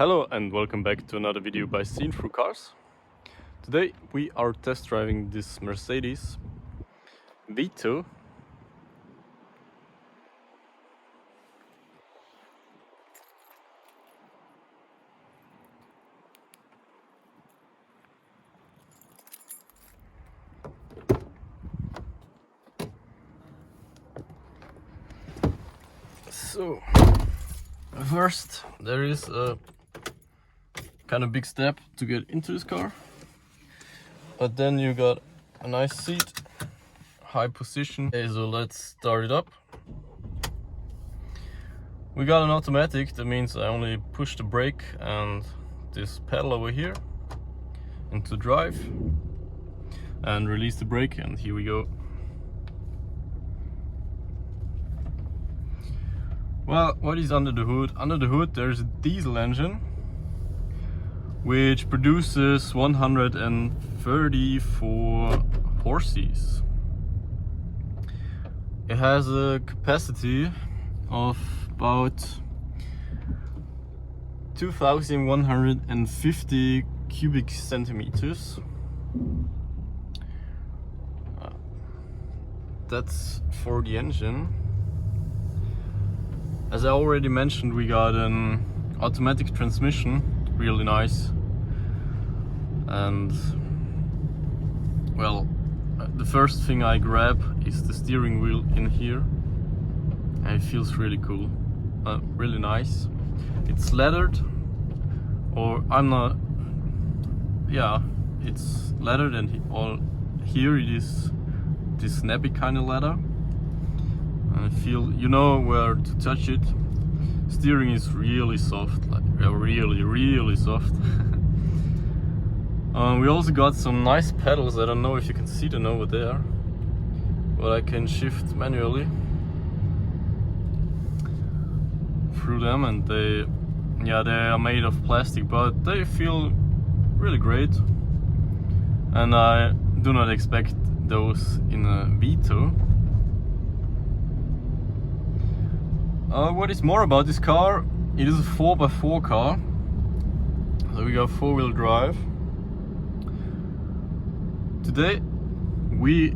Hello and welcome back to another video by Seen Through Cars. Today we are test driving this Mercedes Vito. So first there is a kind of big step to get into this car, but then you got a nice seat, high position. Okay, so let's start it up. We got an automatic, that means I only push the brake and this pedal over here into drive and release the brake, and here we go. Well, what is under the hood? Under the hood there's a diesel engine which produces 134 horses. It has a capacity of about 2,150 cubic centimeters. That's for the engine. As I already mentioned, we got an automatic transmission, really nice. And well, the first thing I grab is the steering wheel in here, and it feels really cool, really nice. It's leathered, or it's leathered, and all here it is this snappy kind of leather. And I feel, you know where to touch it. Steering is really soft, like really soft. We also got some nice pedals. I don't know if you can see them over there, but I can shift manually through them, and they are made of plastic, but they feel really great, and I do not expect those in a Vito. What is more about this car? It is a 4x4 car, so we got 4-wheel drive. Today we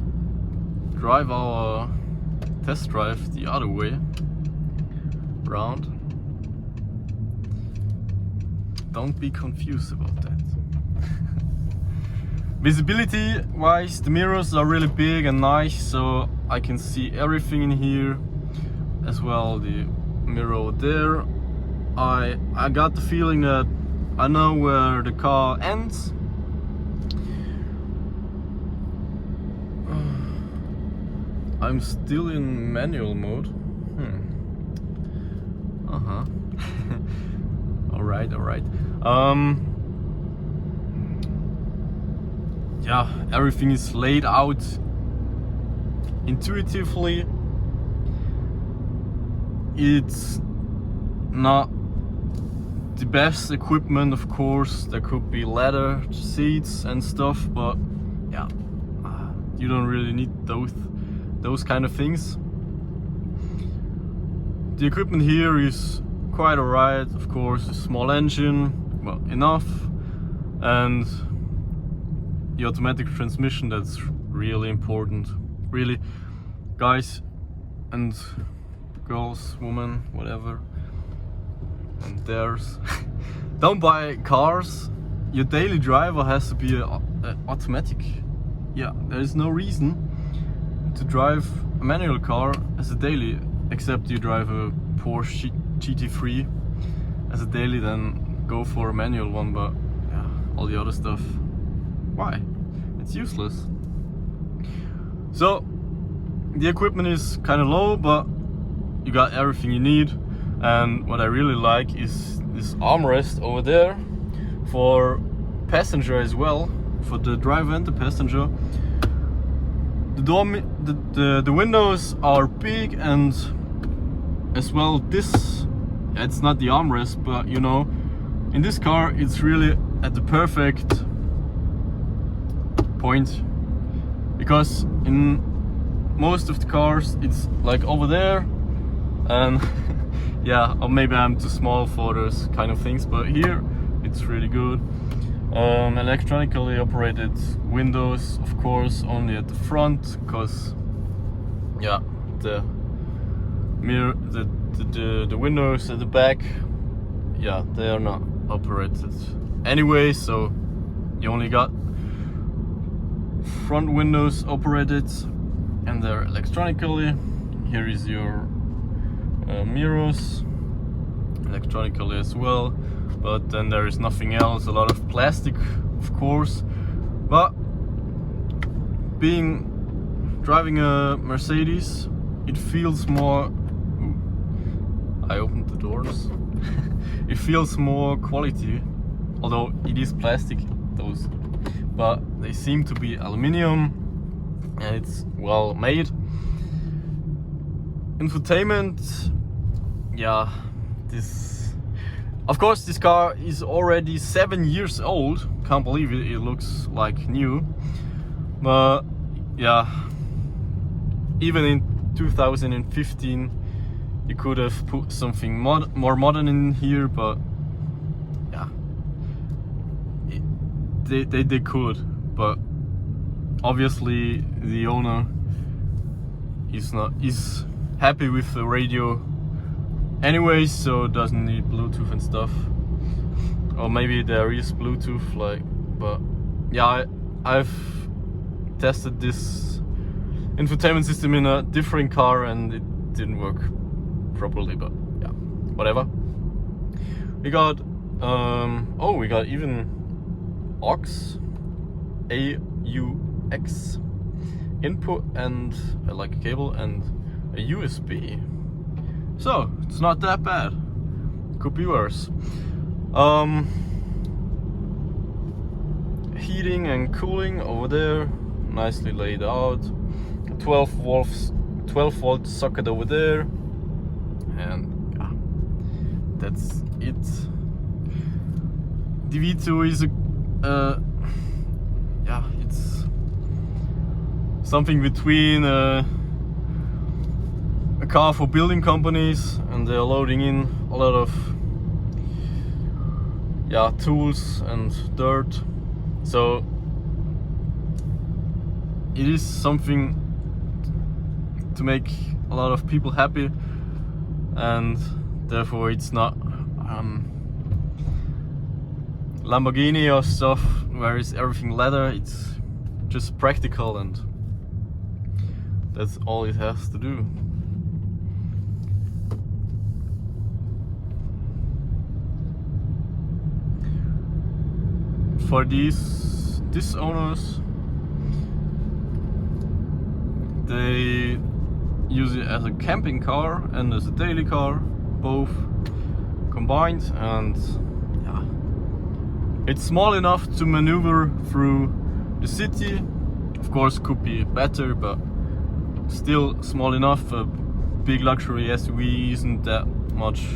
drive our test drive the other way round. Don't be confused about that. Visibility wise, the mirrors are really big and nice, so I can see everything in here. As well, the mirror over there. I got the feeling that I know where the car ends. I'm still in manual mode. Alright. Yeah, everything is laid out intuitively. It's not the best equipment, of course. There could be leather seats and stuff, but yeah, you don't really need those kind of things. The equipment here is quite alright, of course. A small engine, well, enough, and the automatic transmission, that's really important. Really, guys and girls, women, whatever, and theirs. Don't buy cars. Your daily driver has to be automatic. Yeah, there is no reason to drive a manual car as a daily, except you drive a Porsche GT3 as a daily, then go for a manual one. But yeah, all the other stuff, why? It's useless. So the equipment is kind of low, but you got everything you need. And what I really like is this armrest over there for passenger as well, for the driver and the passenger. The windows are big, and as well this, it's not the armrest, but you know, in this car it's really at the perfect point, because in most of the cars it's like over there, and yeah, or maybe I'm too small for those kind of things, but here it's really good. Electronically operated windows, of course, only at the front, because yeah, the mirror, the windows at the back, yeah, they are not operated anyway, so you only got front windows operated, and they're electronically. Here is your mirrors, electronically as well, but then there is nothing else. A lot of plastic, of course, but driving a Mercedes, it feels more. I opened the doors. It feels more quality, although it is plastic, those, but they seem to be aluminium, and it's well made. Infotainment, yeah, of course this car is already 7 years old. Can't believe it, it looks like new. But yeah, even in 2015 you could have put something more modern in here, but yeah, they could, but obviously the owner is happy with the radio anyway, so doesn't need Bluetooth and stuff. Or maybe there is Bluetooth, like, but yeah, I've tested this infotainment system in a different car and it didn't work properly, but yeah, whatever. We got we got even AUX input, and like a cable, and a USB. So it's not that bad. Could be worse. Heating and cooling over there, nicely laid out. 12 volt socket over there, and yeah, that's it. The Vito is it's something between a car for building companies, and they're loading in a lot of tools and dirt, so it is something to make a lot of people happy, and therefore it's not Lamborghini or stuff where it's everything leather. It's just practical, and that's all it has to do. For these owners, they use it as a camping car and as a daily car, both combined, and yeah, it's small enough to maneuver through the city. Of course, could be better, but still small enough. A big luxury SUV isn't that much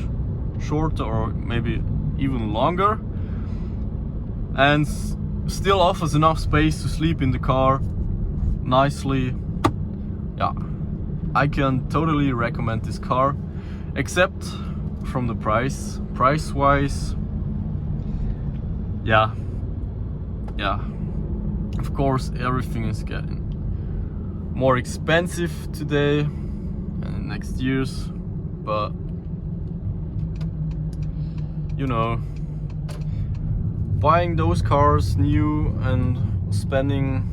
shorter, or maybe even longer, and still offers enough space to sleep in the car nicely. Yeah, I can totally recommend this car, except from the price wise. Yeah, of course everything is getting more expensive today and next years, but you know, buying those cars new and spending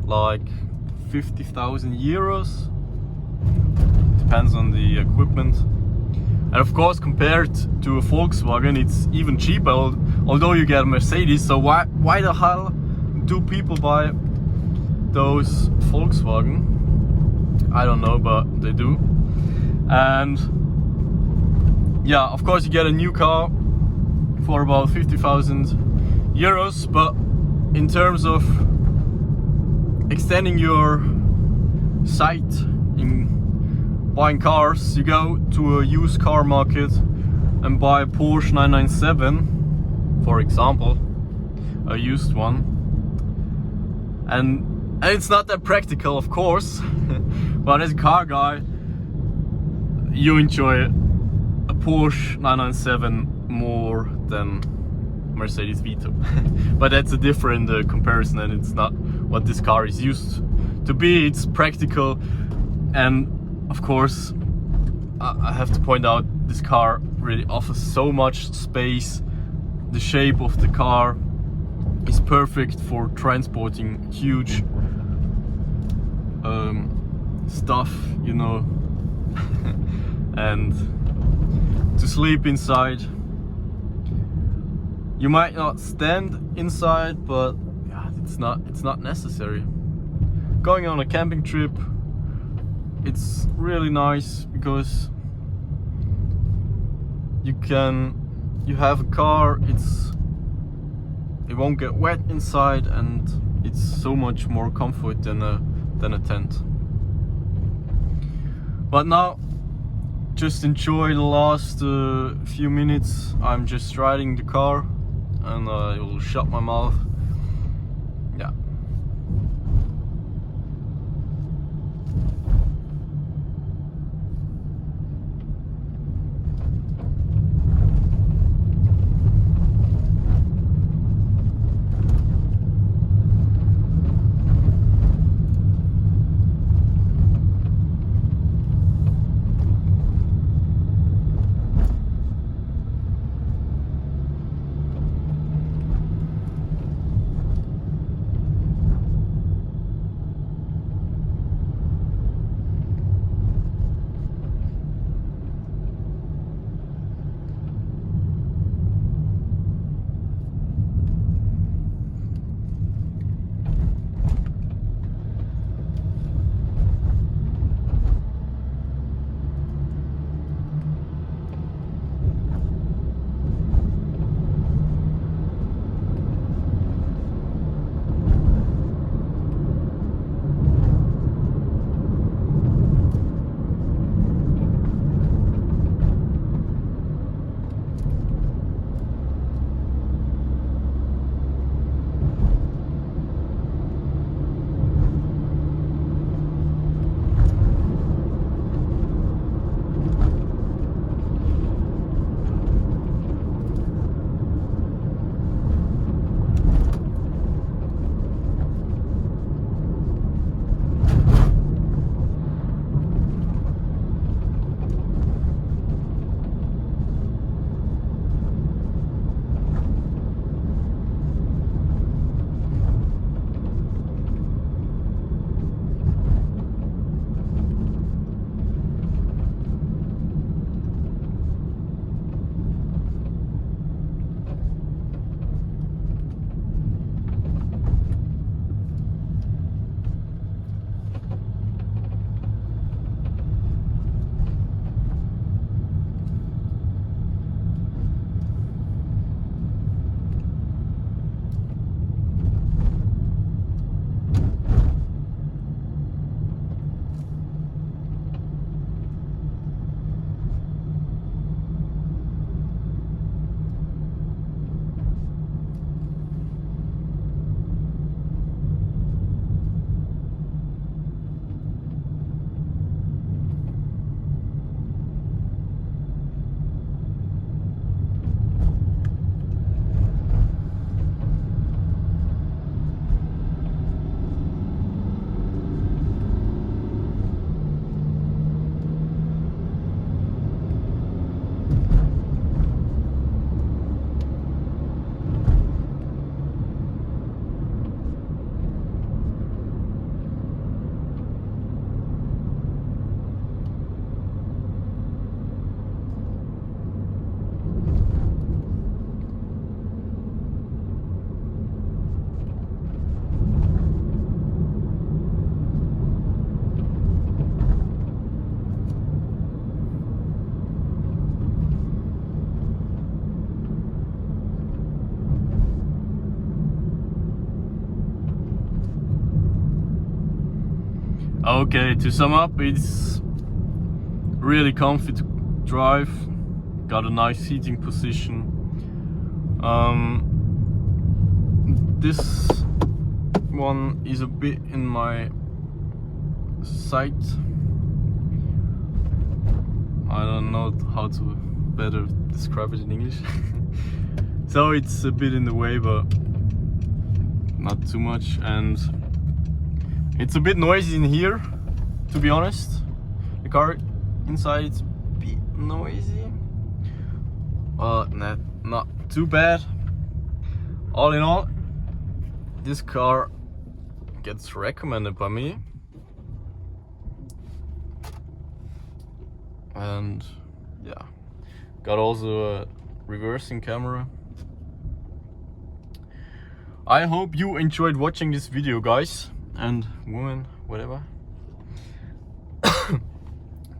like 50,000 euros, depends on the equipment, and of course compared to a Volkswagen it's even cheaper, although you get a Mercedes. So why the hell do people buy those Volkswagen? I don't know, but they do. And yeah, of course you get a new car for about 50,000 euros, but in terms of extending your sight in buying cars, you go to a used car market and buy a Porsche 997, for example, a used one, and it's not that practical, of course, but as a car guy you enjoy it. Porsche 997 more than Mercedes Vito. But that's a different comparison, and it's not what this car is used to be. It's practical, and of course I have to point out this car really offers so much space. The shape of the car is perfect for transporting huge stuff, you know, and to sleep inside. You might not stand inside, but yeah, it's not necessary. Going on a camping trip, it's really nice because you have a car, it won't get wet inside, and it's so much more comfort than a tent. But now, just enjoy the last few minutes. I'm just riding the car, and I will shut my mouth. Yeah. Okay, to sum up, it's really comfy to drive, got a nice seating position. This one is a bit in my sight. I don't know how to better describe it in English. So it's a bit in the way, but not too much, and it's a bit noisy in here, to be honest. The car inside it's a bit noisy, but not too bad. All in all, this car gets recommended by me, and yeah, got also a reversing camera. I hope you enjoyed watching this video, guys and women, whatever.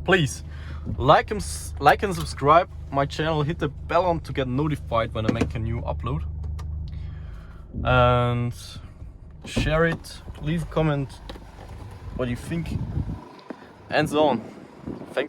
Please like and subscribe my channel, hit the bell on to get notified when I make a new upload, and share it, leave a comment what you think, and so on. Thanks.